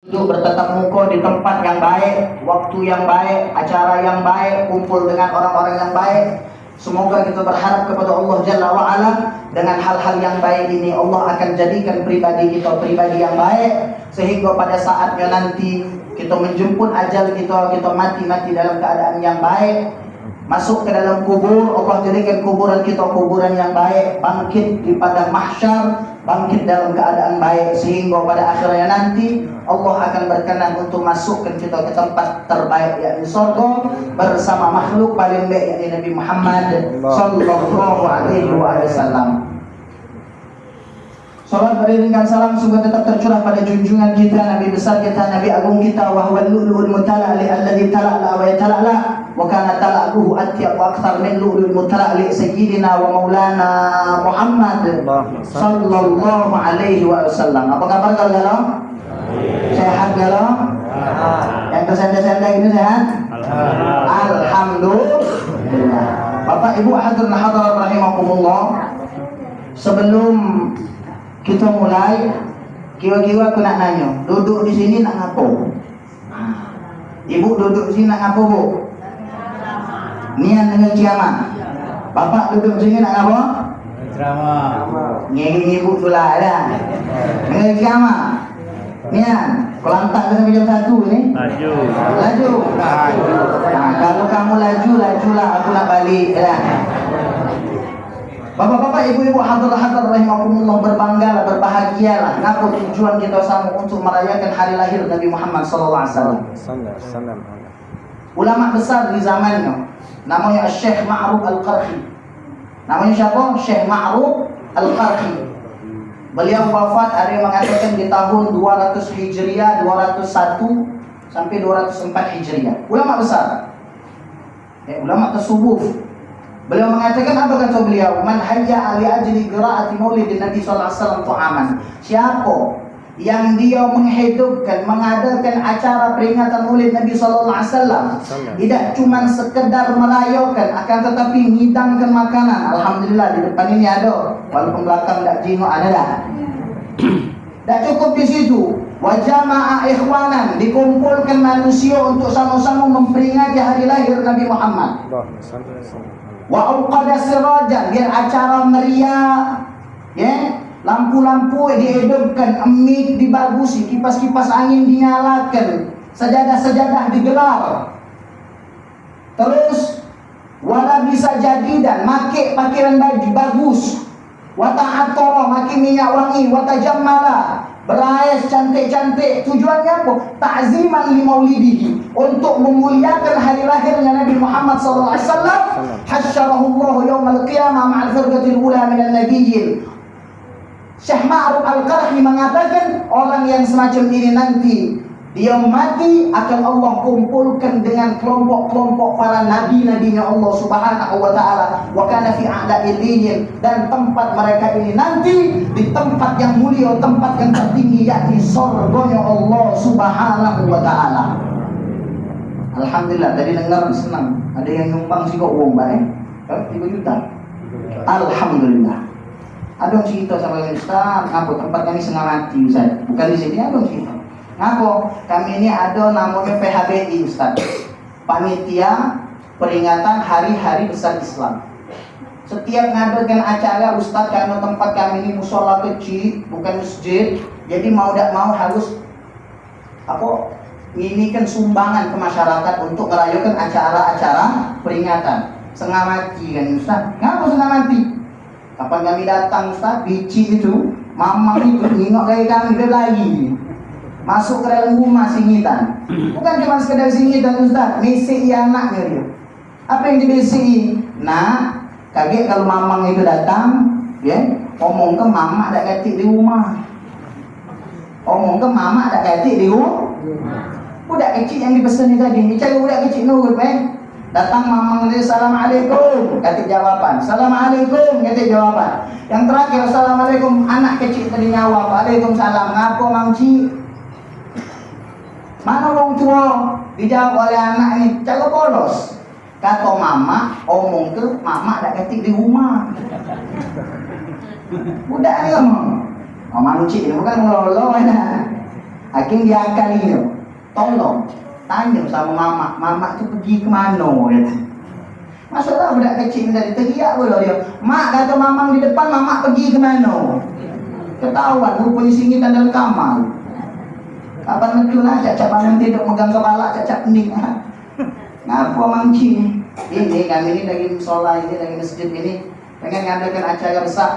untuk bertatap muka di tempat yang baik, waktu yang baik, acara yang baik, kumpul dengan orang-orang yang baik. Semoga kita berharap kepada Allah Jalla wa'ala, dengan hal-hal yang baik ini Allah akan jadikan pribadi kita pribadi yang baik, sehingga pada saatnya nanti kita menjemput ajal kita mati dalam keadaan yang baik. Masuk ke dalam kubur, Allah jadikan kuburan kita kuburan yang baik, bangkit di padang mahsyar, bangkit dalam keadaan baik, sehingga pada akhirnya nanti Allah akan berkenan untuk masukkan kita ke tempat terbaik, yakni surga, bersama makhluk paling baik, yakni Nabi Muhammad sallallahu alaihi wasallam. Salat beriringan salam semoga tetap tercurah pada junjungan kita, Nabi besar kita, Nabi agung kita, wa huwa al-lu'lu'ul mutala'li alladhi tala'la wa yatala'la wa kana tala'luhu atyab wa akthar min lu'lu'il mutala'li sayyidina wa maulana Muhammad sallallahu alaihi wasallam. Apa kabar kalian? Sehat galau? Yang tersenda-senda ini sehat? Alhamdulillah. Bapak Ibu hadirin hadirat rahimakumullah, sebelum kita mulai, kira-kira aku nak nanya, duduk di sini nak ngapo? Ibu duduk di sini nak ngapo, Bu? Niat dengan ceramah. Bapak duduk di sini nak ngapo? Ceramah. Ngiri ibu tu lah dah. Dengan ceramah. Niat. Kelantak ke sampai jam 1 ni? Laju. Nah, kalau kamu lajulah aku nak balik dah. Bapak-bapak, ibu-ibu, hadirin rahimakumullah, berbanggalah, berbahagialah. Kenapa? Tujuan kita sama untuk merayakan hari lahir Nabi Muhammad sallallahu alaihi wasallam. Ulama besar di zamannya, namanya Syekh Ma'ruf Al-Qarhi. Namanya siapa? Syekh Ma'ruf Al-Qarhi. Beliau wafat, ada yang mengatakan di tahun 200 Hijriah, 201 sampai 204 Hijriah. Ulama besar. Ulama tasawuf. Beliau mengatakan, apa kata beliau? Man hayya ali ajli qiraati maulidin Nabi sallallahu alaihi wasallam tu'aman. Siapa yang dia menghidupkan, mengadakan acara peringatan maulid Nabi sallallahu alaihi wasallam, tidak cuma sekedar merayakan, akan tetapi ngidangkan makanan. Alhamdulillah di depan ini ada, walaupun belakang tak jingok ada dah. Tak cukup di situ. Wa jama'a ikhwanan, dikumpulkan manusia untuk sama-sama memperingati hari lahir Nabi Muhammad. Wa auqada sirajan, dia acara meriah, ya, lampu-lampu dihidupkan, mic dibagusi, kipas-kipas angin dinyalakan, sajadah-sajadah digelar. Terus wala bisa jadi dan make pakaian baju bagus, wa ta'attara, make minyak wangi, wa tajammala, berais cantik-cantik. Tujuannya apa? Ta'ziman li maulidihi, untuk memuliakan hari lahirnya Nabi Muhammad sallallahu alaihi wasallam. Hasyarahullahu yaumal qiyamah ma'al firqatil ula minan nabiyyin. Syekh Ma'ruf Al-Qarhi mengatakan, orang yang semacam ini nanti dia mati akan Allah kumpulkan dengan kelompok-kelompok para nabi-nabinya Allah Subhanahu wa taala, wa kana fi a'la'illiyin, dan tempat mereka ini nanti di tempat yang mulia, tempat yang tertinggi, yakni surganya Allah Subhanahu wa taala. Alhamdulillah, tadi dengar senang. Ada yang nyumbang sih kok uang baik, 3 juta. Alhamdulillah. Ada cerita sama Ustaz, apa tempat kami setengah mati Ustaz. Bukan di sini, ada cerita. Ngapo? Kami ini ada namanya PHBI Ustaz, Panitia Peringatan Hari-Hari Besar Islam. Setiap ngadakan acara Ustaz, karena tempat kami ini musola kecil, bukan masjid, jadi mau tak mau harus nginikan sumbangan ke masyarakat untuk merayakan acara-acara peringatan. Setengah mati kan Ustaz. Ngapa setengah mati? Kapan kami datang Ustaz, biji itu, mamang itu ngingok kayak kami, dia lagi masuk ke dalam rumah singitan. Bukan cuma sekedar singitan Ustaz, misi anaknya dia. Apa yang dibisi? Nah, kaget kalau mamang itu datang, ya, omong ke mama ada katik di rumah. Omong ke mama ada katik di rumah. Budak kecil yang dipesan tadi, cari budak kecil nurut, datang mamang dia, assalamualaikum, katik jawaban. Assalamualaikum, katik jawaban. Yang terakhir, assalamualaikum, anak kecil tadi jawab, waalaikumsalam. Ngapo Mang Ci? Mana orang tua? Dijawab oleh anak ini, cara polos. Kata mama, omong ke mama ada ketik di rumah. Budak ni ngomong, manusia ni bukan ngelolo. Akhirnya diakalinya, tolong tanya sama mama itu pergi kemana gitu. Masalah budak kecil dari teriak pula dia, mak kata mamang di depan, mama pergi kemana? Ketahuan rupanya singitan dalam kamar. Kapan betul lah cacak bangun tidur megang kepala cacak pening. Ngapa mangci? Ini kami ini lagi musola ini lagi masjid ini pengen ngadakan acara besar,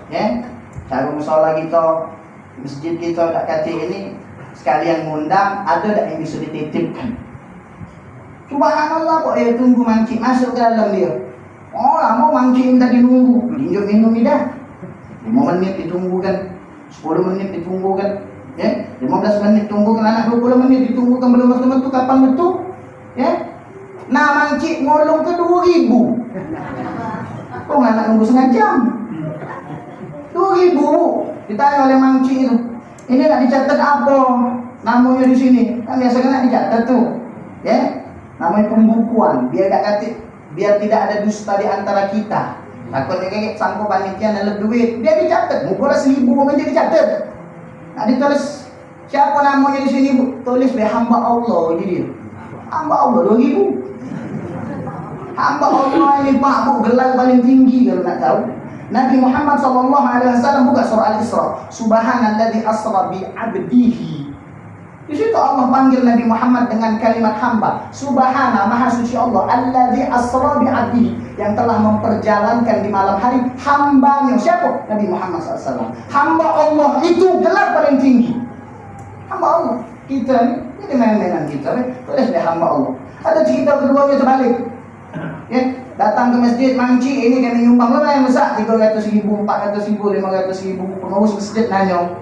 ya. Cara musola kita, masjid kita tak kata ini sekalian ngundang, ada tak yang bisa dititipkan? Subhanallah kok tunggu mangci masuk ke dalam dia. Oh lama mangci tadi nunggu, tinjau minum dah. 5 menit ditunggu kan, 10 menit ditunggu kan, ya, 15 menit tunggu kan, anak 20 menit ditunggu kan, belum betul-betul kapan betul, ya. Nah mangci ngolong ke 2.000. Kok anak nunggu setengah jam? 2.000. Ditanya oleh mangci itu, ini nak dicatat apa? Namanya di sini kan biasanya nak dicatat tuh, ya. Namanya pembukuan, biar tidak ada dusta di antara kita. Takutnya kayak sangko panitia dalam duit, dia dicatat, mukul 1.000 aja dicatat. Nah ditulis siapa namanya di sini bu, tulis hamba Allah ini dia. Hamba Allah 2.000. Hamba Allah ini pak bu, gelar paling tinggi kalau nak tahu. Nabi Muhammad SAW buka surah Al-Isra, Subhanalladzi asra bi 'abdihi. Di situ Allah panggil Nabi Muhammad dengan kalimat hamba. Subhana, maha suci Allah, alladzi asra bi 'abdihi, yang telah memperjalankan di malam hari hambanya. Siapa? Nabi Muhammad SAW. Hamba Allah itu gelar paling tinggi. Hamba Allah. Kita ini main-mainan kita, tulis deh hamba Allah. Ada cerita keduanya terbalik. Ya, datang ke masjid mangci ini kami nyumbang lo yang besar 300.000, 400.000, 500.000. Pengurus masjid nanya,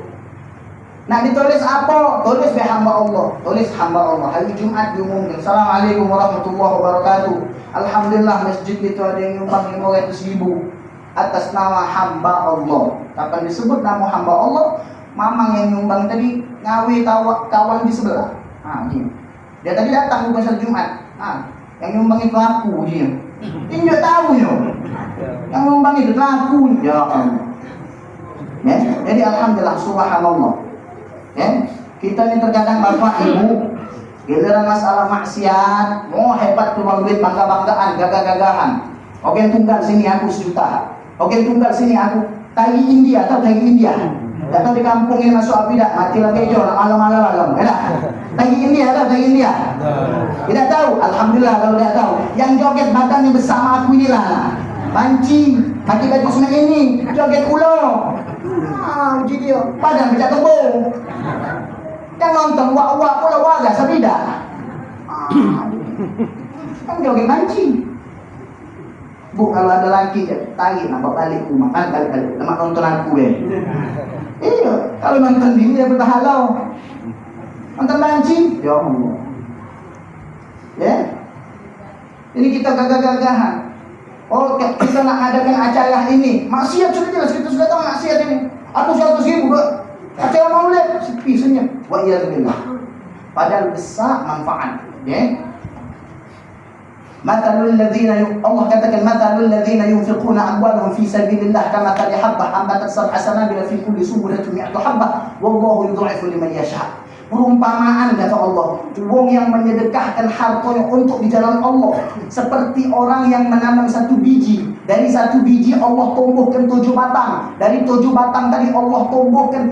nak ditulis apa? Tulis be hamba Allah. Tulis hamba Allah. Hari Jumat diumumkan, Assalamualaikum warahmatullahi wabarakatuh. Alhamdulillah masjid itu ada yang nyumbang 500.000 atas nama hamba Allah. Kapan disebut nama hamba Allah? Mamang yang nyumbang tadi ngawe kawan di sebelah. Dia tadi datang bukan hari Jumat. Yang nyumbang itu aku dia. Ini dia tahu ya. Yang nyumbang itu aku. Ya Allah. Ya, jadi alhamdulillah subhanallah. Ya, kita ini terkadang bapak ibu giliran masalah maksiat, hebat cuma duit, bangga-banggaan, gagah-gagahan. Oke tunggal sini aku 1 juta. Oke tunggal sini aku tagi India atau tagi India. Atau di kampung ini masuk apidak, mati lagi jauh, malam-malam. Tagi India atau tagi India? Tidak tahu, alhamdulillah kalau tidak tahu. Yang joget badannya bersama aku inilah. Pancing, pakai baju semen ini, joget ulo. Uji dia, padahal bisa tembung. Yang nonton wak-wak pula waga sabida. Kan joget mancing. Bu, kalau ada laki tarik nampak balik rumah, kan balik-balik. Lemak nonton aku Iya, kalau nonton dia ya berpahala. Nonton mancing, ya Allah. Ya. Ini kita gagah-gagahan. Oh, kita nak adakan acara ini. Maksiat sudah jelas, kita sudah tahu maksiat ini. Aku 100.000 acara maulid, sepi senyap. Wa iyyazubillah. Padahal besar manfaat, ya. Mathalul ladzina Allah katakan mathalul ladzina yunfiquna amwalahum fi sabilillah kamathali habbah ambatat sab'a sanabila fi kulli sunbulatin mi'atu habbah wallahu yudha'ifu liman yasha'. Perumpamaan kata Allah, wong yang menyedekahkan hartanya untuk di jalan Allah seperti orang yang menanam 1 biji. Dari 1 biji Allah tumbuhkan 7 batang. Dari 7 batang tadi Allah tumbuhkan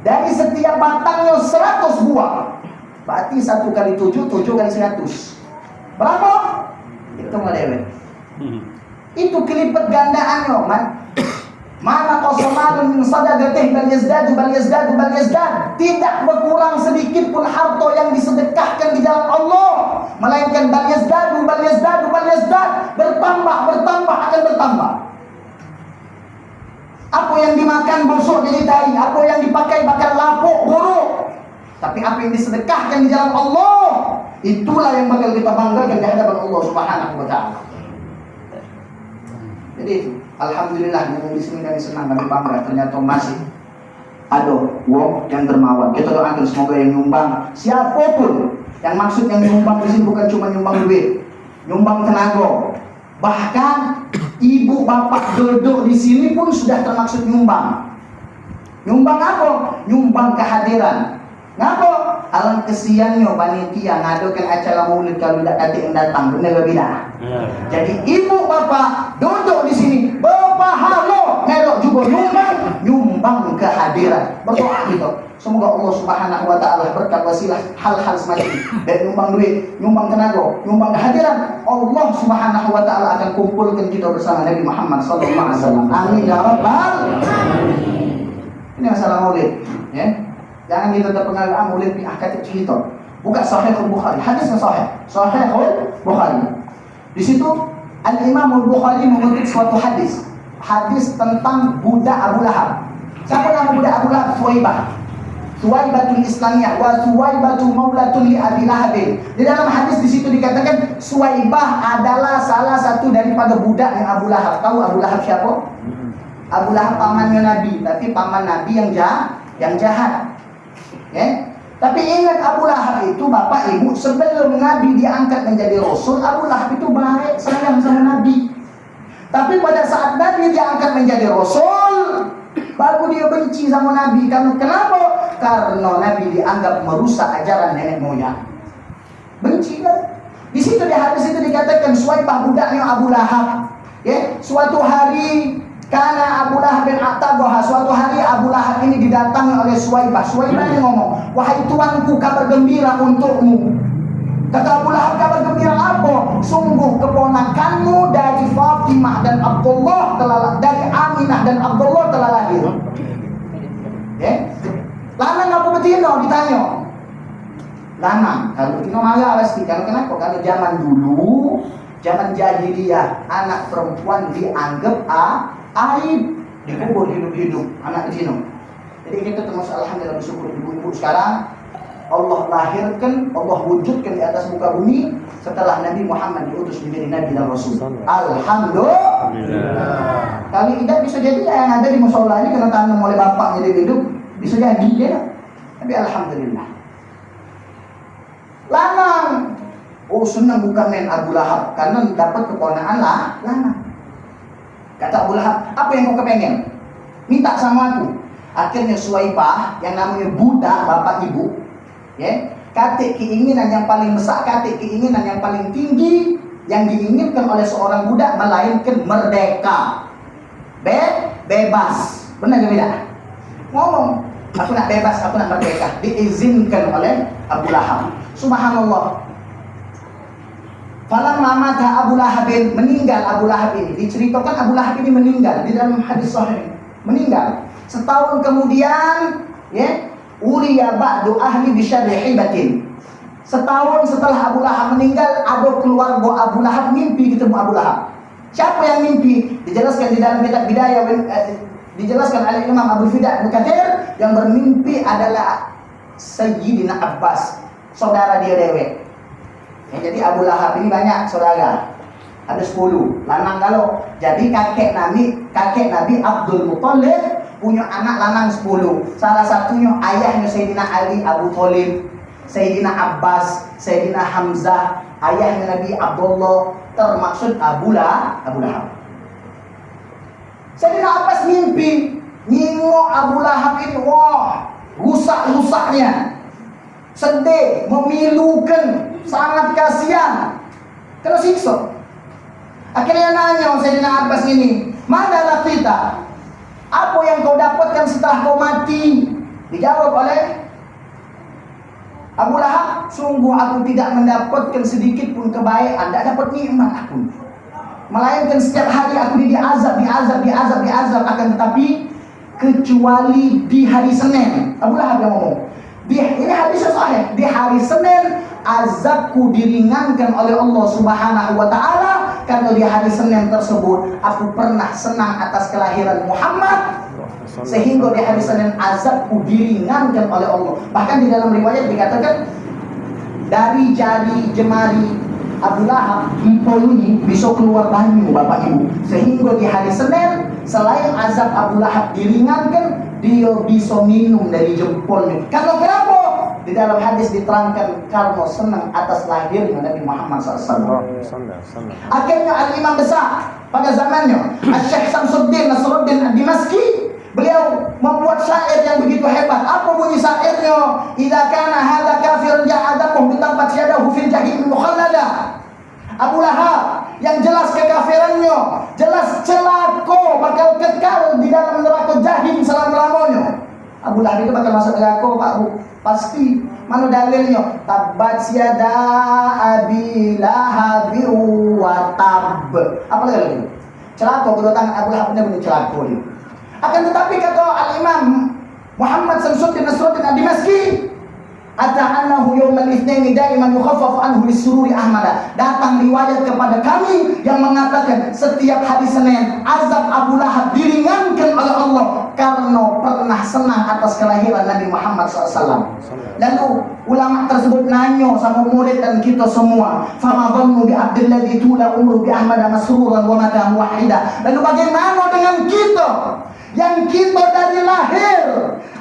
dari setiap batangnya 100 buah. Berarti 1 kali 7, 7 kali 100. Berapa? Itu ngedewe. Itu kelipat gandaannya, man. Mana qasamalun min sadaqatih bal yazdadu. Tidak berkurang sedikit pun harta yang disedekahkan di jalan Allah, melainkan bal yazdadu. Bertambah akan bertambah. Apa yang dimakan busuk jadi tai, apa yang dipakai bakal lapuk buruk. Tapi apa yang disedekahkan di jalan Allah, itulah yang bakal kita banggakan di hadapan Allah Subhanahu wa taala. Jadi itu, alhamdulillah di sini kami senang, kami bangga ternyata masih ada wong yang dermawan. Kita doakan semoga yang nyumbang siapapun, yang maksud yang nyumbang di sini bukan cuma nyumbang duit, nyumbang tenaga. Bahkan ibu bapak duduk di sini pun sudah termaksud nyumbang. Nyumbang apa? Nyumbang kehadiran. Ngapa? Alang kesiannya panitia ngadakan acara maulid kalau tidak ada yang datang, benar tidak? Jadi ibu bapak duduk di sini berpahala, melok juga nyumbang kehadiran. Berdoa gitu. Semoga Allah Subhanahu wa taala berkat wasilah hal-hal semacam ini. Dan nyumbang duit, nyumbang tenaga, nyumbang kehadiran, Allah Subhanahu wa taala akan kumpulkan kita bersama Nabi Muhammad sallallahu alaihi wasallam. Amin ya rabbal alamin. Ini masalah maulid, ya. Jangan kita terpengaruh maulid di akad cerita. Buka Sahih Al-Bukhari, hadisnya Sahih Al-Bukhari. Di situ Al-Imam Al-Bukhari mengutip suatu hadis tentang budak Abu Lahab. Siapa nama budak Abu Lahab? Suwaibatul Islamiyah wa Suwaibatu maulatun li Abi Lahab. Di dalam hadis di situ dikatakan Suwaibah adalah salah satu daripada budak yang Abu Lahab. Tahu Abu Lahab siapa? Abu Lahab pamannya Nabi, tapi paman Nabi yang jahat. Ya? Tapi ingat Abu Lahab itu bapak ibu sebelum Nabi diangkat menjadi Rasul, Abu Lahab itu baik sayang sama Nabi. Tapi pada saat Nabi diangkat menjadi Rasul, baru dia benci sama Nabi. Kenapa? Karena Nabi dianggap merusak ajaran nenek moyang. Benci kan? Di situ di hadis itu dikatakan Suwaibah budaknya Abu Lahab. Ya, suatu hari karena Abu Lahab bin Attaboha, suatu hari Abu Lahab ini didatangi oleh Suwaibah. Suwaibah ini ngomong, wahai tuanku, kabar gembira untukmu. Kata Abu Lahab, kabar gembira apa? Sungguh keponakanmu dari Fatimah dan Abdullah dari Aminah dan Abdullah telah lahir. Ya? Lanang apa betina? Ditanya. Lanang. Kalau betina marah pasti. Kenapa? Kalau zaman dulu, zaman jahiliyah, anak perempuan dianggap aib, dikubur hidup-hidup anak betina. Jadi kita termasuk alhamdulillah bersyukur ibu-ibu sekarang Allah lahirkan, Allah wujudkan di atas muka bumi setelah Nabi Muhammad diutus menjadi Nabi dan Rasul. Alhamdulillah. Kalau tidak bisa jadi yang ada di musola ini kena tanam oleh bapaknya di hidup, bisa jadi ya. Tapi alhamdulillah. Lanang, oh senang bukan main Abu Lahab karena dapat keponakan lanang. Kata Abu Lahab, apa yang kau kepengen? Minta sama aku. Akhirnya Suwaibah yang namanya budak bapak ibu, ya, kata keinginan yang paling besar, kata keinginan yang paling tinggi yang diinginkan oleh seorang budak melainkan merdeka, bebas. Benar ke tidak? Ngomong, aku nak bebas, aku nak merdeka. Diizinkan oleh Abu Lahab. Subhanallah. Falamma mata Abu Lahab, meninggal Abu Lahab ini. Diceritakan Abu Lahab ini meninggal di dalam hadis sahih. Meninggal. Setahun kemudian, ya, uriya ba'du ahli bisyarri hibatin. Setahun setelah Abu Lahab meninggal, ada keluarga Abu Lahab mimpi ketemu Abu Lahab. Siapa yang mimpi? Dijelaskan di dalam kitab Bidayah, dijelaskan oleh Imam Abu Fida Al-Kathir, yang bermimpi adalah Sayyidina Abbas, saudara dia dewek. Ya, jadi Abu Lahab ini banyak saudara. Ada 10, lanang galau. Jadi kakek Nabi Abdul Muttalib punya anak lanang 10. Salah satunya ayahnya Sayyidina Ali Abu Thalib, Sayyidina Abbas, Sayyidina Hamzah, ayahnya Nabi Abdullah, termaksud Abu Lahab. Sayyidina Abbas mimpi, nengok Abu Lahab ini, wah, rusak-rusaknya, sedih, memilukan, sangat kasihan, kena siksa. Akhirnya nanya Sayyidina Abbas ini, madalah kita? Apa yang kau dapatkan setelah kau mati? Dijawab oleh Abu Lahab, sungguh aku tidak mendapatkan sedikit pun kebaikan, tidak dapat nikmat aku. Melainkan setiap hari aku diazab, akan tetapi kecuali di hari Senin. Abu Lahab yang ngomong. Ini hadis sahih. Di hari Senin azabku diringankan oleh Allah Subhanahu wa taala karena di hari Senin tersebut aku pernah senang atas kelahiran Muhammad, sehingga di hari Senin azabku diringankan oleh Allah. Bahkan di dalam riwayat dikatakan dari jari jemari Abu Lahab ini bisa keluar banyu bapak ibu, sehingga di hari Senin selain azab Abu Lahab diringankan, dia bisa minum dari jempolnya. Karena kenapa? Di dalam hadis diterangkan karena senang atas lahirnya Nabi Muhammad SAW. Akhirnya al-imam besar pada zamannya, Syekh Samsuddin Nasruddin Ad-Dimashqi, Beliau membuat syair yang begitu hebat. Apa bunyi syairnya? Idza kana hadza kafiran ja'adahu bi tampat yadahu fil jahim mukhallada. Abu Lahab yang jelas kekafirannya, jelas celaka, bakal kekal di dalam neraka jahim selama-lamanya. Abu Lahab itu bakal masuk neraka, Pak Bu. Pasti. Mana dalilnya? Tabbat yada abi lahab wa tab. Apa lagi? Celaka kedua tangan Abu Lahab benar-benar celaka dia. Akan tetapi kata Al-Imam Muhammad Samsuddin Nasruddin Ad-Dimashqi, ata'annahu yawmal itsnaini daiman yukhaffaf anhu lisururi ahmada. Datang riwayat kepada kami yang mengatakan setiap hari Senin azab Abu Lahab diringankan oleh Allah karena pernah senang atas kelahiran Nabi Muhammad SAW. Lalu ulama tersebut nanya sama murid dan kita semua, fama dhannu bi abdil ladzi tula umru bi ahmada masruran wa mata wahida. Lalu bagaimana dengan kita yang kita dari lahir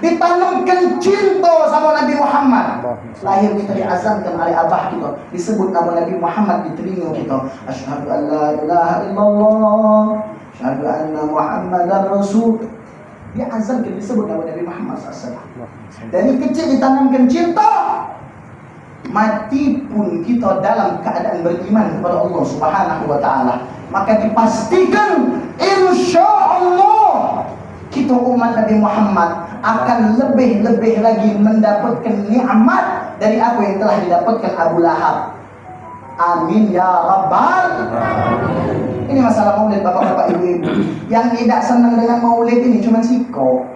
ditanamkan cinta sama Nabi Muhammad? Lahir kita diazamkan oleh abah kita, disebut nama Nabi Muhammad di telinga kita, asyhadu an la ilaha illallah, asyhadu anna Muhammadar Rasul. Diazamkan, disebut nama Nabi Muhammad SAW. Dari kecil ditanamkan cinta, mati pun kita dalam keadaan beriman kepada Allah Subhanahu wa taala. Maka dipastikan insyaallah kita umat Nabi Muhammad akan lebih-lebih lagi mendapatkan nikmat dari apa yang telah didapatkan Abu Lahab. Amin ya rabbal. Ini masalah maulid bapak-bapak ibu-ibu. Yang tidak senang dengan maulid ini cuma siko.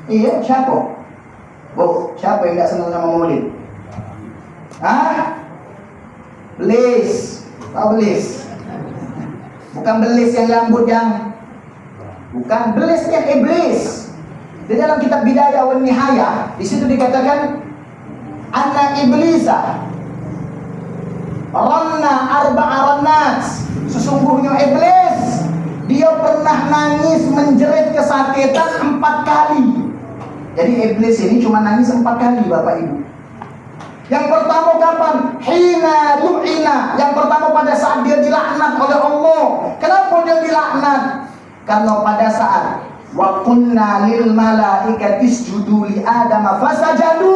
Iya, siapa? Bu, siapa yang tidak senang sama maulid? Hah? Belis. Tahu belis? Bukan belis yang rambut yang, bukan, belisnya iblis. Di dalam kitab Bidayah wan Nihayah, di situ dikatakan anna iblisa ranna arba'a rannat. Sesungguhnya iblis dia pernah nangis menjerit kesakitan 4 kali. Jadi iblis ini cuma nangis 4 kali Bapak Ibu. Yang pertama kapan? Hina lu'ina. Yang pertama pada saat dia dilaknat oleh Allah. Kenapa dia dilaknat? Karena pada saat wa qulna lil malaikati isjudu li Adam fasajadu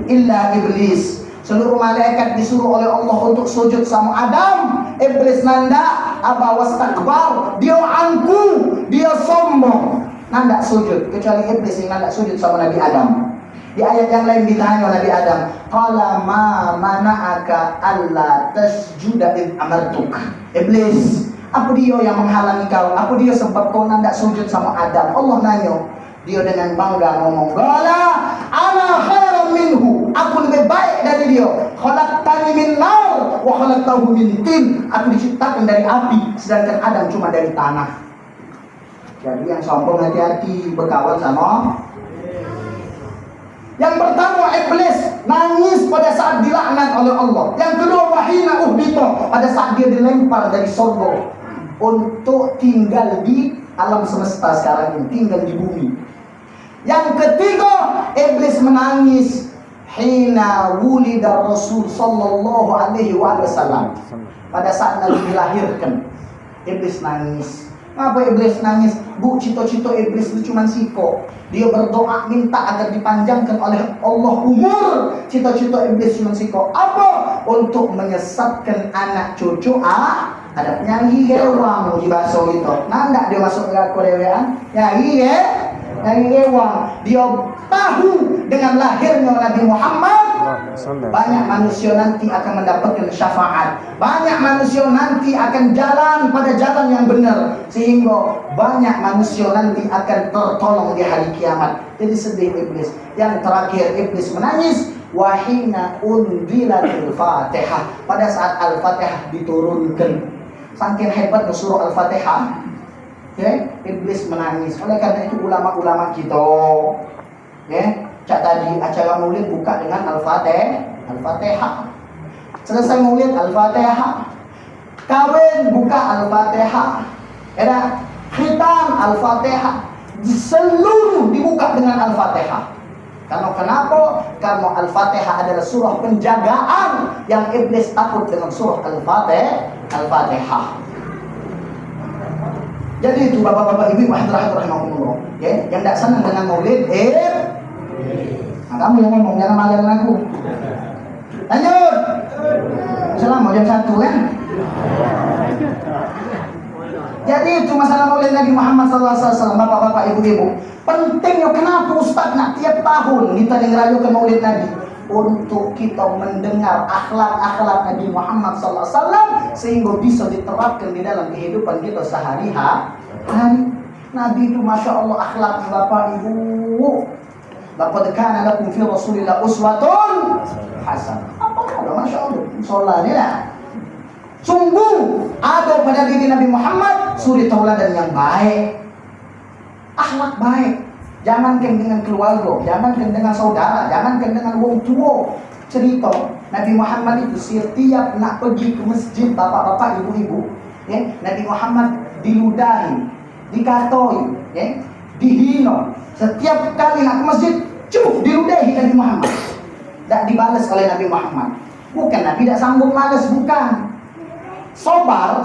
illa iblis. Seluruh malaikat disuruh oleh Allah untuk sujud sama Adam. Iblis nanda, aba wastakbar, dia angku, dia sombong, nanda sujud. Kecuali iblis yang nanda sujud sama Nabi Adam. Di ayat yang lain ditanya Nabi Adam, qala ma mana'aka alla tasjuda id amartuk. Iblis, apa dia yang menghalangi kau? Apa dia sebab kau nanda sujud sama Adam? Allah nanya. Dia dengan bangga ngomong, qala ana khairum minhu. Aku lebih baik dari dia. Khalaqtani min nar wa khalaqtahu min tin. Aku diciptakan dari api, sedangkan Adam cuma dari tanah. Jadi yang sombong hati-hati berkawan sama. Yang pertama iblis nangis pada saat dilaknat oleh Allah. Yang kedua wahina uhbita, pada saat dia dilempar dari surga untuk tinggal di alam semesta sekarang ini, tinggal di bumi. Yang ketiga iblis menangis hina wulida Rasul sallallahu alaihi wasallam. Pada saat Nabi dilahirkan, iblis nangis. Kenapa iblis nangis? Bu, cita-cita iblis itu cuma siko. Dia berdoa minta agar dipanjangkan oleh Allah umur. Cita-cita iblis cuma siko. Apa? Untuk menyesatkan anak cucu ada nyanyi gewang di bahasa itu. Nanda dia masuk ke koreaan. Nyanyi gewang. Dia tahu dengan lahirnya Nabi Muhammad, banyak manusia nanti akan mendapatkan syafaat. Banyak manusia nanti akan jalan pada jalan yang benar, sehingga banyak manusia nanti akan tertolong di hari kiamat. Jadi sedih iblis. Yang terakhir iblis menangis wahina unzilatil Fatihah, pada saat Al-Fatihah diturunkan. Saking hebatnya surah Al-Fatihah, iblis menangis. Oleh karena itu ulama-ulama kita, cak tadi acara maulid buka dengan Al-Fatihah. Selesai maulid Al-Fatihah. Kawin buka Al-Fatihah. Khitan Al-Fatihah. Seluruh dibuka dengan Al-Fatihah. Karena kenapa? Karena Al-Fatihah adalah surah penjagaan yang iblis takut dengan surah Al-Fatihah. Jadi itu bapak-bapak ibu hadirat rahimakumullah, ya, yang tidak senang dengan maulid, nah, kamu yang ngomong, jangan malah dengan aku. Lanjut. Salam mau jam 1 kan? Jadi itu masalah maulid Nabi Muhammad SAW, bapak-bapak ibu-ibu. Pentingnya kenapa Ustaz nak tiap tahun kita ngerayakan maulid Nabi? Untuk kita mendengar akhlak-akhlak Nabi Muhammad SAW sehingga bisa diterapkan di dalam kehidupan kita sehari-hari. Nabi itu Masya Allah akhlak bapak ibu. Laqad kana lakum fi Rasulillah uswatun hasanah. Apa Masya Allah, sholat ni lah. Sungguh ada pada diri Nabi Muhammad suri tauladan yang baik, akhlak baik. Jangankan dengan keluarga, jangankan dengan saudara, jangankan dengan wong tua. Cerita Nabi Muhammad itu setiap nak pergi ke masjid, bapak-bapak, ibu-ibu, ya, Nabi Muhammad diludahi, dikatoi, ya, dihina. Setiap kali nak ke masjid, diludahi Nabi Muhammad. Tak dibalas oleh Nabi Muhammad. Bukan Nabi tak sanggup malas, bukan. Sabar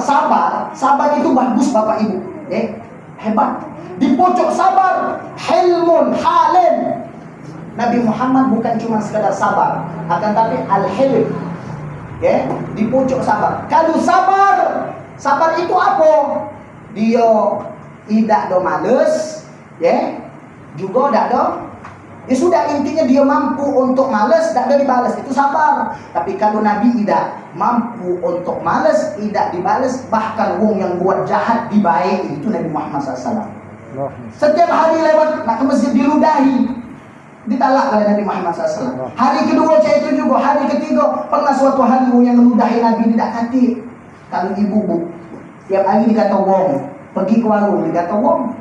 itu bagus bapak ibu, ya, hebat. Di pojok sabar, hilmun, halim. Nabi Muhammad bukan cuma sekadar sabar, akan tapi al-hilm, ya, di pojok sabar. Kalau sabar itu apa? Dia tidak ada males, ya, juga tidak ada. Ya sudah, intinya dia mampu untuk malas, tidak ada dibalas, itu sabar. Tapi kalau Nabi tidak mampu untuk malas, tidak dibalas, bahkan wong yang buat jahat dibaik, itu Nabi Muhammad SAW. Setiap hari lewat nak ke masjid diludahi, ditalak oleh Nabi Muhammad SAW. Hari kedua itu juga, hari ketiga pernah suatu hari yang meludahi Nabi tidak kati. Kalau ibu tiap hari dikata wong, pergi ke warung dikata wong,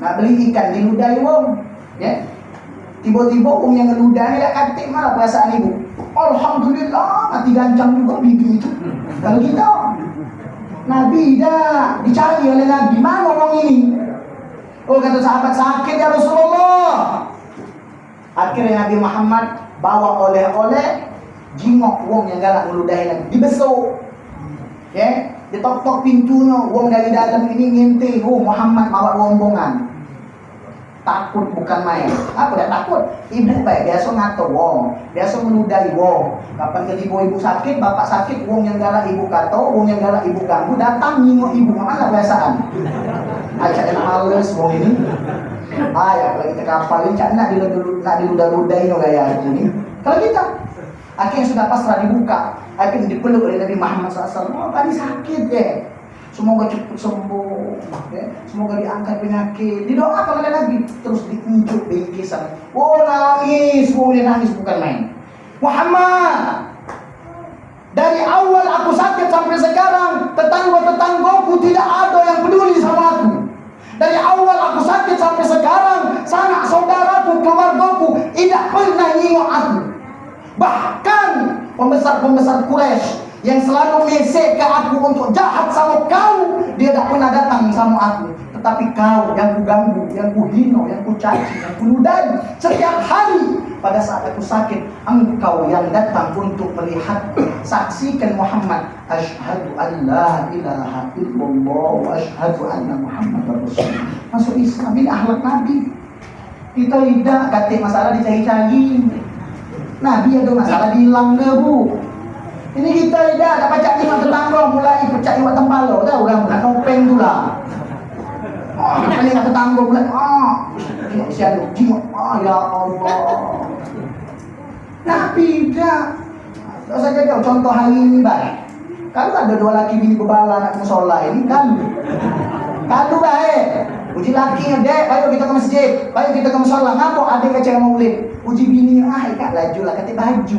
nak beli ikan diludahi wong, ya. Tiba-tiba yang ngeludahi tidak kati, malah perasaan ibu, alhamdulillah mati gancang juga bibi itu. Kalau kita Nabi dah dicari oleh Nabi, mana orang ini? Oh, kata sahabat, sakit ya Rasulullah. Akhirnya Nabi Muhammad bawa oleh-oleh, jingok wong yang galak ngeludahi Nabi, dibesuk, ya, ditok-tok pintunya, wong dari dalam ini ngintip, oh Muhammad bawa rombongan. Takut bukan main. Apa dah takut? Ibu baik biasa ngato wong, biasa meludahi wong. Kapan ketiba ibu sakit, bapak sakit, wong yang galak ibu kato, wong yang galak ibu ganggu, datang nyingok ibu. Mana biasaan? Acak yang males wong ini. Ya kalau kita kapalin, cak nak diludah-ludahin gaya ini. Kalau kita akhirnya sudah pasrah dibuka, akhirnya dipeluk oleh Nabi Muhammad SAW. Oh, tadi sakit ya. Semoga cepat sembuh, ya. Semoga diangkat penyakit. Didoakan oleh Nabi, terus diunjuk bingkisan. Oh nangis, nangis bukan main. Muhammad, dari awal aku sakit sampai sekarang, tetangga-tetanggaku tidak ada yang peduli sama aku. Dari awal aku sakit sampai sekarang, sanak saudaraku, keluargaku tidak pernah nyingok aku. Bahkan pembesar-pembesar Quraisy yang selalu mesek ke aku untuk jahat sama kau, dia tak pernah datang sama aku. Tetapi kau yang ku ganggu, yang ku hino, yang ku caci, yang ku ludahi setiap hari pada saat aku sakit, engkau yang datang untuk melihat. Saksikan Muhammad, asyhadu an la ilaha illallah wa asyhadu anna Muhammadar Rasulullah. Masuk Islam, ini akhlak Nabi. Kita tidak kata masalah dicari-cari. Nabi ada masalah dihilang ke bu. Ini kita tidak pacak lima tetangga, mulai pecah iwat tempalo, tahu kan? Nak nopeng tu lah. Ini nak tetangga mulai, siapa jingok, ya Allah. Nabi tidak. Tak saja kau contoh hari ini baik. Kalau ada dua laki bini bebala nak musola ini kan, kalau baik. Uji lakinya dek, ayo kita ke masjid, ayo kita ke musola. Ngapa adik kecil maulid? Uji bininya, ikat laju lah, kata baju.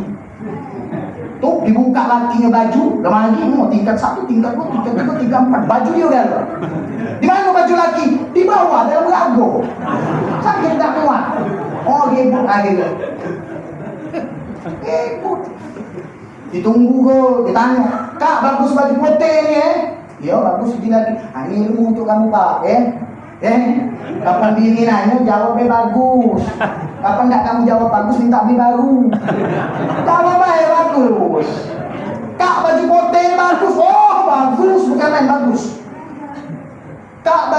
Tuh dibuka lakinya baju, udah lagi mau tingkat 1, tingkat 2, tingkat 3, tingkat 4, baju dia udah ada. Di mana baju laki? Di bawah dalam lagu. Sakit tak kuat. Oh gebut akhirnya. Gebut. Ditunggu kok, ditanya, Kak bagus baju putih ni Ya bagus uji lagi. Ini ilmu untuk kamu Pak, kapan bini nanya jawabnya bagus. Kapan tak kamu jawab bagus minta beli baru. Tak apa-apa bagus. Kak baju putih bagus. Oh bagus, bukan main bagus. Kak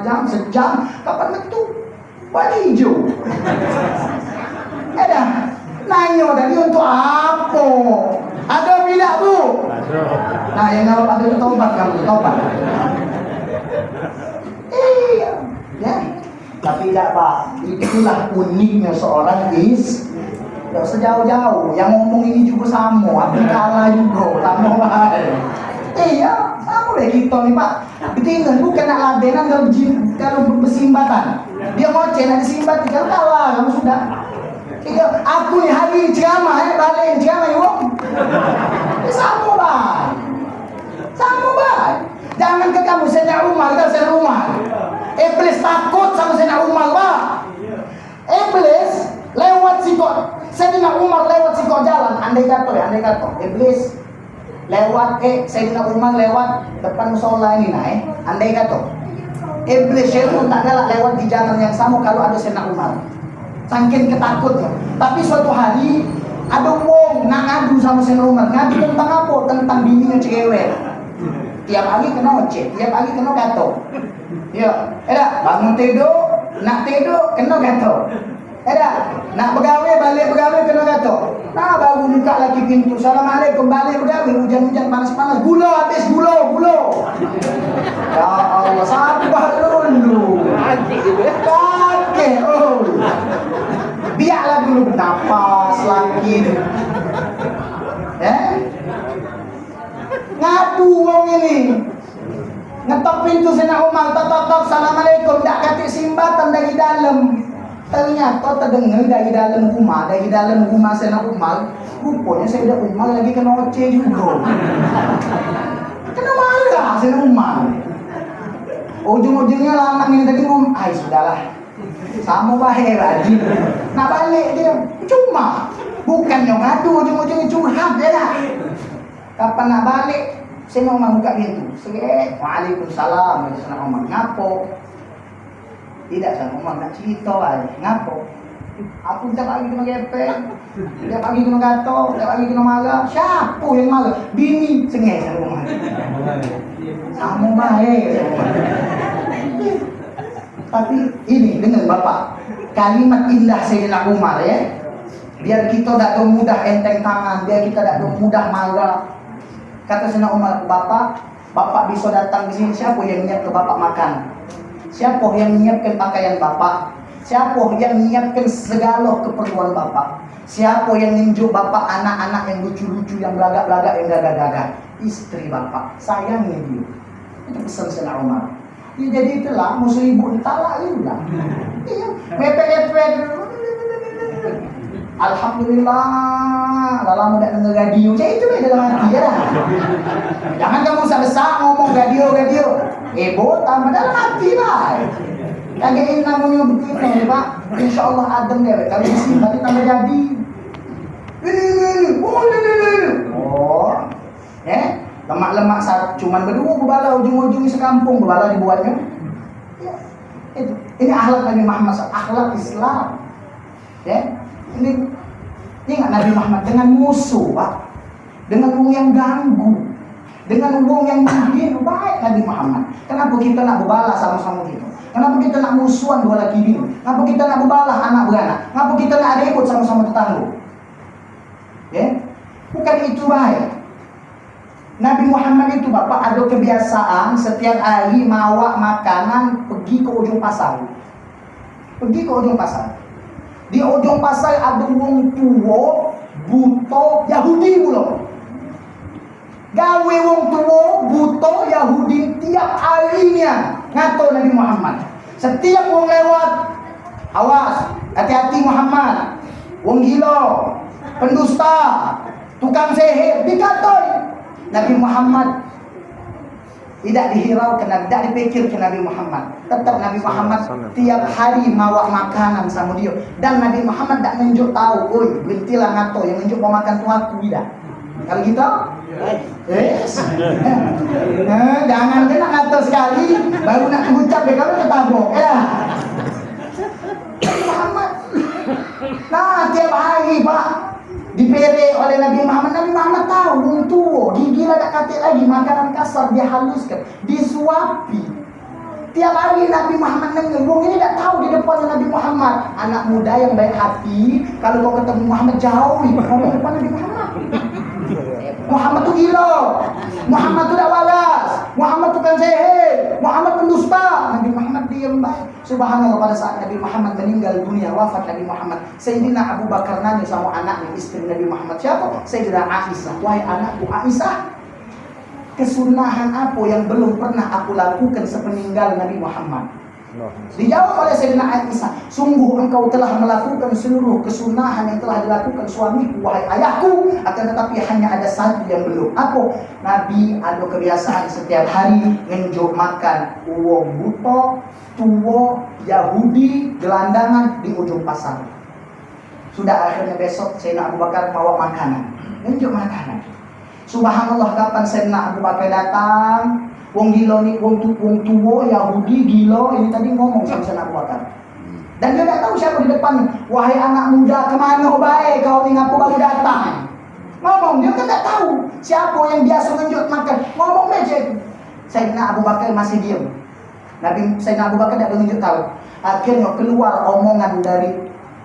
jam, sejam, kapan betul? Warna hijau. Dah, nanya tadi untuk apa? Ada tidak bu? Nah, yang kalau ada itu taubat kamu, taubat. Ya. Tapi tidak Pak, itulah uniknya seorang ya sejauh-jauh yang ngomong ini juga sama, tapi kalah juga, sama baik. Iya, sama deh kita nih Pak. Ditinggal bukan nak ladenan kalau bersimbatan. Dia ngoceh nak disimbat, kalau kalah kamu sudah. Iya, aku nih hari ini ceramah, balik ceramah ya Wong. Sama baik, sama baik. Jangan ke kamu Sayyidina Umar, kita Sayyidina Umar. Iblis takut sama Sayyidina Umar Pak. Iblis lewat sikot, Sayyidina Umar lewat sikot jalan, andai kata Iblis lewat Sayyidina Umar lewat depan musola ini naik, andai kata Iblis itu tak galak lewat di jalan yang sama kalau ada Sayyidina Umar. Saking ketakutnya. Tapi suatu hari ada wong nak ngadu sama Sayyidina Umar, ngadu tentang apa? Tentang bininya cewek. Tiap hari kena ojek, tiap hari kena gato. Ya, bangun tidur, nak tidur kena gato. Nak begawe balik begawe kena gato. Nah, baru buka lagi pintu. Assalamualaikum, balik begawe, hujan-hujan panas-panas, gula habis gula. Ya Allah, sabar dulu. Kakek, biarlah dulu napas lagi. Ngadu wong ini. Ngetok pintu Sayyidina Umar, tok, assalamualaikum, dak katik simbatan dari dalam. Ternyata terdengar dari dalam rumah Sayyidina Umar. Rupanya Sayyidina Umar lagi kena oceh juga. Kena marah Sayyidina Umar. Ujung-ujungnya lanang ini tadi ngomong, sudahlah. Sama baik lagi. Nak balik dia, cuma bukan yang ngadu, ujung-ujungnya curhat ya dah. Kapan nak balik? Saya mau buka pintu. Waalaikumsalam. Sayyidina Umar ngapo? Tidak, Sayyidina Umar nak cerita aja. Ngapo? Aku tiap pagi kena gepeng, tiap pagi kena gato, tiap pagi kena marah. Siapa yang marah? Bini sengih Sayyidina Umar. Sama baik. Tapi ini dengar Bapak, kalimat indah Sayyidina Umar ya. Biar kita tak mudah enteng tangan, biar kita tak mudah marah. Kata Sayyidina Umar, Bapak bisa datang di sini, siapa yang niat ke Bapak makan? Siapa yang menyiapkan pakaian Bapak? Siapa yang menyiapkan segala keperluan Bapak? Siapa yang ninjuk Bapak anak-anak yang lucu-lucu, yang belagak-belagak, yang gagah-gagah? Istri Bapak, sayangnya dia. Itu pesan Sayyidina Umar. Ya, jadi itulah, musuh ibu ditalak juga. Iya, mepet-mepet. Alhamdulillah, lama tidak dengar radio. Jadi itu dalam hati ya. Jangan kamu besar ngomong radio. Tambah dalam hati lah. Kagak namanya begini Pak. Insya Allah adem deh. Kalau di sini tadi tambah jadi. Ini. Lemak-lemak cuman berdua bebala ujung-ujung sekampung bebala dibuatnya. Ya, itu. Ini akhlak Nabi Muhammad, akhlak Islam. Ya. Ini ingat Nabi Muhammad dengan musuh Pak, dengan wong yang ganggu, dengan wong yang menghina, baik Nabi Muhammad. Kenapa kita nak berbalas sama-sama kita? Kenapa kita nak musuhan dua laki bini? Kenapa kita nak berbalas anak beranak? Kenapa kita nak ribut sama-sama tetangga? Ya, bukan itu baik. Nabi Muhammad itu Bapak ada kebiasaan setiap hari mawa makanan pergi ke ujung pasar. Di ujung pasar ada wong tua, buta, Yahudi pula. Gawe wong tua, buta, Yahudi tiap harinya ngato Nabi Muhammad. Setiap wong lewat, awas, hati-hati Muhammad. Wong gila, pendusta, tukang sihir, dikatoi. Nabi Muhammad tidak dihiraukan, tidak dipikirkan Nabi Muhammad. Tetap Nabi Muhammad tiap hari mawa makanan sama dia. Dan Nabi Muhammad tidak menunjuk tahu, berhentilah ngato, yang menunjuk mau makan tuh aku tidak. Kalau gitu, jangan kena ngato sekali, baru nak mengucap deh kalau ketabok. Nabi Muhammad, nah tiap hari Pak dipere oleh Nabi Muhammad. Nabi Muhammad tahu gigi tak katik lagi makanan kasar, dia haluskan, disuapi. Tiap hari Nabi Muhammad wong ini tidak tahu di depannya Nabi Muhammad. Anak muda yang baik hati, kalau kau ketemu Muhammad jauhi, ngomong depan Nabi Muhammad. Muhammad tuh gila, Muhammad tuh tidak waras, Muhammad tukang sihir, Muhammad pendusta. Nabi Muhammad diam baik. Subhanallah, pada saat Nabi Muhammad meninggal dunia, wafat Nabi Muhammad, Sayyidina Abu Bakar nanya sama anaknya, istri Nabi Muhammad, siapa? Sayyidina Aisyah. Wahai anakku Aisyah, kesunahan apa yang belum pernah aku lakukan sepeninggal Nabi Muhammad? Dijawab oleh Sayyidina Aisyah, sungguh engkau telah melakukan seluruh kesunahan yang telah dilakukan suamiku, wahai ayahku, akan tetapi hanya ada satu yang belum. Apa? Nabi ada kebiasaan setiap hari ngenjuk makan uang buto, tua, Yahudi, gelandangan di ujung pasar. Sudah akhirnya besok Sayyidina Abu Bakar bawa makanan, ngenjuk makanan. Subhanallah, kapan Sayyidina Abu Bakar datang, wong gila nih, wong tua Yahudi gila ini tadi ngomong sama Sayyidina Abu Bakar. Dan dia tidak tahu siapa di depan. Wahai anak muda, kemana baik kau nih, ngaku baru datang? Ngomong, dia kan tidak tahu siapa yang biasa menunjuk makan. Ngomong aja itu. Sayyidina Abu Bakar masih diam. Sayyidina Abu Bakar tidak menunjuk tahu. Akhirnya keluar omongan dari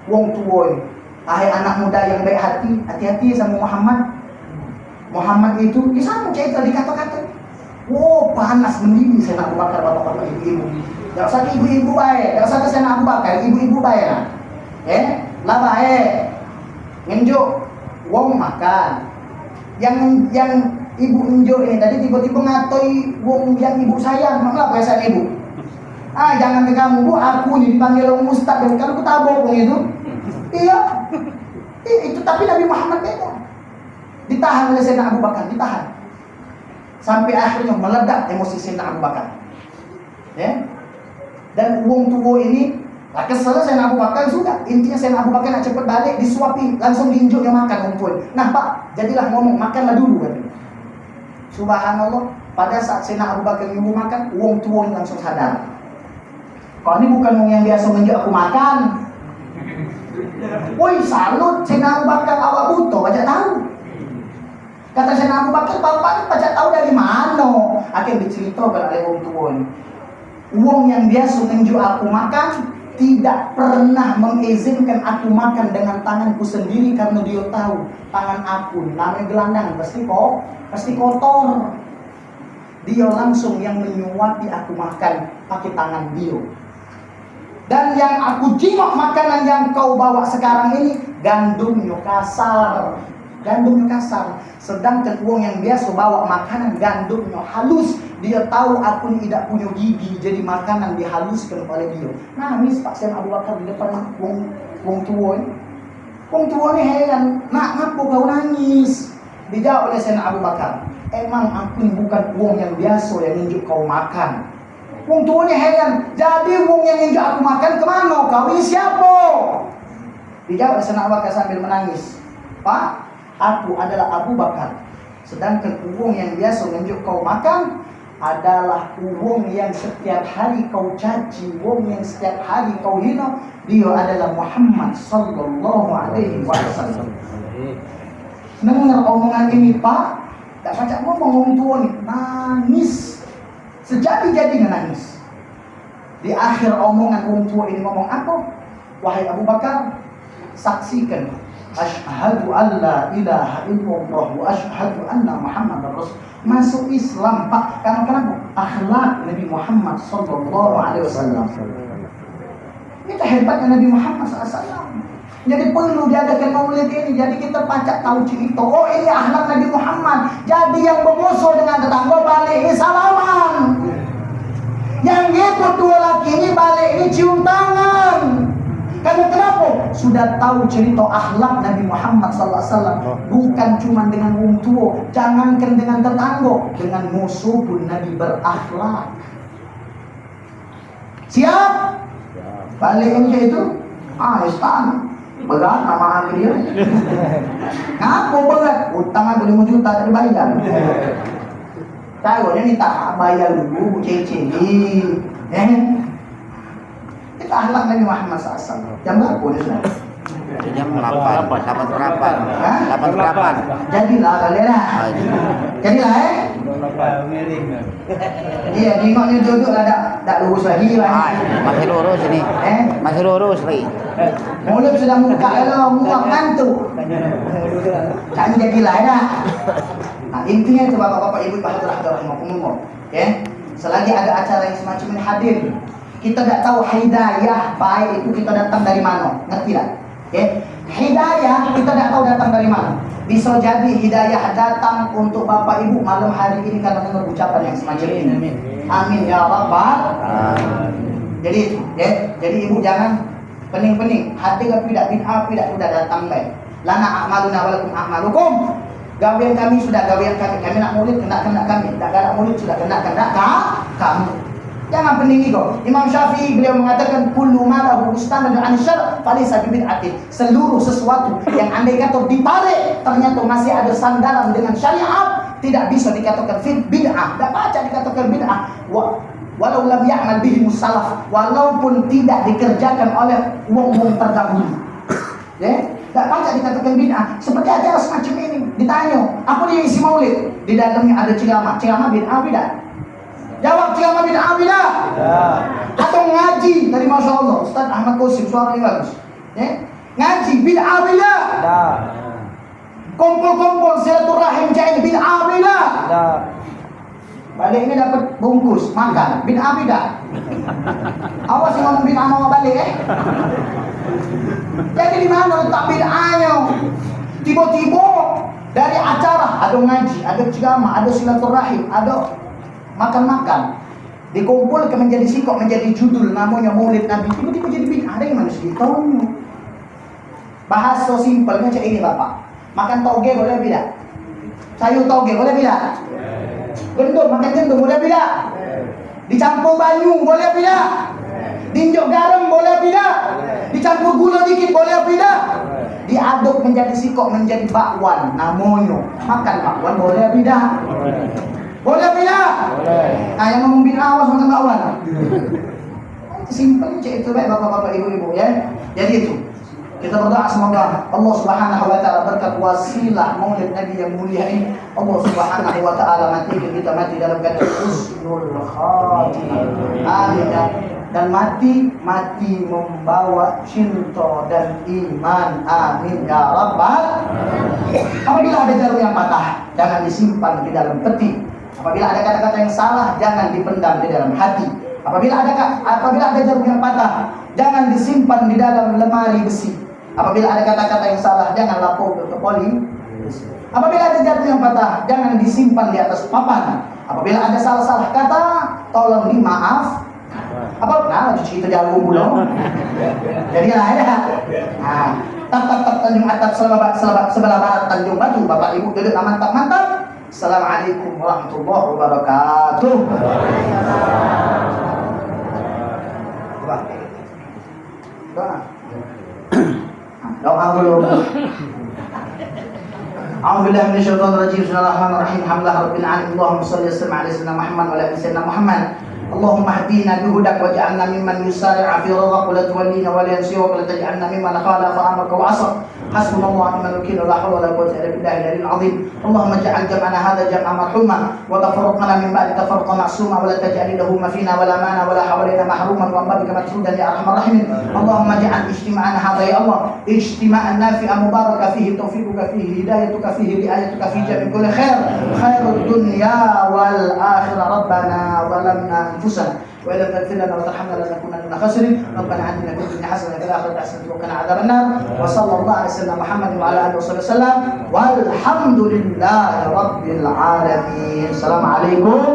wong tua. Wahai anak muda yang baik hati, hati-hati sama Muhammad. Muhammad itu, sama cerita di kata-kata. Oh, panas mendidih Sayyidina Abu Bakar bapak-bapak ibu-ibu. Tidak usah ibu-ibu baik, tidak usah Sayyidina Abu Bakar, ibu-ibu baik lah. Lah baik. Ngenjuk, wong makan. Yang ibu ngenjuk ini tadi tiba-tiba ngatoi wong yang ibu sayang. Kenapa ya sayang ibu? Jangan ke kamu, bu, aku nih dipanggil orang ustaz dan kalau aku tabok itu. Iya. Itu tapi Nabi Muhammad beda. Ditahan oleh Sayyidina Abu Bakar, ditahan. Sampai akhirnya meledak emosi Sayyidina Abu Bakar. Dan uang tua ini, kesel Sayyidina Abu Bakar sudah. Intinya Sayyidina Abu Bakar nak cepat balik, disuapi, langsung diinjuknya makan uang tua. Nah pak, jadilah ngomong, makanlah dulu kan. Subhanallah, pada saat Sayyidina Abu Bakar ibu makan, uang tua ini langsung sadar. Kau ini bukan uang yang biasa menunjuk aku makan. Woi salut, Sayyidina Abu Bakar awak butuh, baca tahu. Kata Sayyidina Abu Bakar, bapak baca tahu dari mana? Akhirnya diceritakan oleh orang tua. Uang yang biasa menunjuk aku makan tidak pernah mengizinkan aku makan dengan tanganku sendiri karena dia tahu tangan aku namanya gelandangan pasti kotor. Dia langsung yang menyuapi aku makan pakai tangan dia. Dan yang aku jingok makanan yang kau bawa sekarang ini gandumnya kasar. Sedangkan uang yang biasa bawa makanan gandumnya halus. Dia tahu aku ini tidak punya gigi, jadi makanan dihaluskan oleh dia. Nangis Pak Sayyidina Abu Bakar di depan wong tua ini. Wong tua ini heran, ngapa kau nangis? Dijawab oleh Sayyidina Abu Bakar, emang aku ini bukan uang yang biasa yang nunjuk kau makan. Wong tua ini heran, jadi uang yang nunjuk aku makan kemana? Kau ini siapa? Dijawab oleh Sayyidina Abu Bakar sambil menangis, Pak, aku adalah Abu Bakar. Sedangkan uang yang biasa menunjuk kau makan adalah uang yang setiap hari kau caci, uang yang setiap hari kau hina. Dia adalah Muhammad sallallahu alaihi wasallam. Dengar omongan ini Pak, tak baca ngomong orang tua ni, nangis. Sejadi-jadinya nangis. Di akhir omongan orang tua ini ngomong apa? Wahai Abu Bakar, saksikan asyhadu an la ilaha illallah wa asyhadu anna Muhammadar Rasul. Masuk Islam Pak, karena kenapa? Akhlak Nabi Muhammad sallallahu alaihi wasallam. Itu hebatnya Nabi Muhammad SAW. Jadi perlu diadakan maulid ini. Jadi kita pacak tahu cerita. Oh ini akhlak Nabi Muhammad. Jadi yang bermusuh dengan tetangga balik salaman. Yang ngikut dua laki ini balik ini cium tangan. Karena kenapa? Sudah tahu cerita akhlak Nabi Muhammad SAW. Bukan cuma dengan orang tua, jangankan dengan tetangga, dengan musuh pun Nabi berakhlak. Siap? Balik ini itu? Istan. Berat nama dia. Ngapa berat? Utang aku 5 juta tak dibayar. Tahu dia minta bayar dulu, cece. Itu akhlak Nabi Muhammad SAW. Jam berapa dia sudah? Jam 8 berapa? 8 berapa? Jadilah kalian lah. Jadilah Iya, nengoknya duduk ada tak lurus lagi Ay, masih lurus ini. Masih lurus lagi. Mulut sudah muka kalau muak ngantuk. Jangan jadilah dah. Nah, intinya itu bapak-bapak ibu rahimahumullah. Ya. Selagi ada acara yang semacam ini hadir, kita tidak tahu hidayah baik itu kita datang dari mana. Ngerti tak? Ya. Hidayah kita tidak tahu datang dari mana. Bisa jadi hidayah datang untuk bapak ibu malam hari ini karena dengar ucapan yang semacam ini. Amin ya rabbal. Jadi itu, ya. Jadi ibu jangan pening-pening. Hati tidak bid'ah tidak sudah datang baik. Lana a'maluna walakum a'malukum. Gawean kami sudah gawean kami. Kami nak murid kena kami. Tak ada murid sudah kena kamu. Jangan pening ego. Imam Syafi'i beliau mengatakan kullu ma lahu mustanad an syar' falaysa bid'atin. Seluruh sesuatu yang andai kata ditarik ternyata masih ada sandaran dengan syariat tidak bisa dikatakan bid'ah. Tak baca dikatakan bid'ah. Walau lam ya'mal bihi musallaf, walaupun tidak dikerjakan oleh wong-wong terdahulu. Ya, tak baca dikatakan bid'ah. Seperti acara semacam ini ditanya, apa dia isi maulid? Di dalamnya ada ceramah bid'ah tidak? Jawab ceramah bid'ah tidak? Ya. Atau ngaji tadi Masya Allah Ustaz Ahmad Qasim suaranya bagus. Ya? Ngaji bid'ah tidak? Ya. Kumpul-kumpul silaturahim cair bid'ah tidak? Ya. Balik ini dapat bungkus makan bid'ah tidak? Awas yang ngomong bid'ah mau balik Jadi di mana letak bid'ahnya? Tiba-tiba dari acara ada ngaji, ada ceramah, ada silaturahim, ada makan-makan, dikumpulkan menjadi sikok, menjadi judul namanya Maulid Nabi, tiba-tiba jadi bid'ah. Ada yang mana segitu? Bahasa simpelnya macam ini bapak. Makan toge boleh tidak? Sayur toge boleh tidak? Gendut, makan gendut boleh tidak? Dicampur banyu boleh tidak? Dinjok garam boleh tidak? Dicampur gula dikit boleh tidak? Diaduk menjadi sikok, menjadi bakwan namanya. Makan bakwan boleh tidak? Boleh tidak? Boleh. Nah, yang ngomong bid'ah awas makan bakwan. Simpel cek itu baik bapak-bapak ibu-ibu ya. Jadi itu. Kita berdoa semoga Allah Subhanahu wa taala berkat wasilah Maulid Nabi yang mulia ini, Allah Subhanahu wa taala matikan kita mati dalam keadaan husnul khatimah. Amin ya. Dan mati membawa cinta dan iman. Amin ya rabbal. Apabila ada jarum yang patah, jangan disimpan di dalam peti. Apabila ada kata-kata yang salah, jangan dipendam di dalam hati. Apabila ada jarum yang patah, jangan disimpan di dalam lemari besi. Apabila ada kata-kata yang salah, jangan lapor ke poli. Apabila ada jarum yang patah, jangan disimpan di atas papan. Apabila ada salah-salah kata, tolong dimaaf. Apa? Nah, cuci itu jauh belum. Jadilah ya. Nah, tak Tanjung Atap sebelah barat Tanjung Batu. Bapak Ibu duduk mantap. Assalamualaikum warahmatullahi wabarakatuh. Doa dulu. A'udzubillahi minasyaitonir rajim. Bismillahirrahmanirrahim. Alhamdulillah rabbil alamin. Allahumma shalli wa sallim ala sayyidina Muhammad wa ala ali sayyidina Muhammad. Allahumma hadina bihudak waj'alna mimman yusari'u fi ridhaq wa la tuwallina wa la yansiwa wa la taj'alna mimman khalafa amraka wa 'asa. Hasbunallahu wa ni'mal wakeel. La hawla wa la quwwata illa billahi al-'aliyyil 'azim. Allahumma ij'al jam'ana hadha jam'an marhuma wa tafarraqana min ba'di tafarruqan ma'suma wa la taj'al lahumma fina wa la mana wa la hawlina mahruman wa babika matrudan ya arhamar rahimin. Allahumma ij'al ijtima'ana hadha ya Allah ijtima'an nafi'an mubarakan fihi tawfiquka fihi hidayatuka fihi ri'ayatuka fihi min kulli khairud dunya wal akhirah. Rabbana zalamna أنفسنا وإن لم تغفر لنا وترحمنا لنكونن من الخاسرين. ربنا آتنا في الدنيا حسنة وفي الآخرة حسنة وقنا عذاب النار. وصلى الله على سيدنا محمد وعلى آله وصحبه وسلم والحمد لله رب العالمين. السلام عليكم.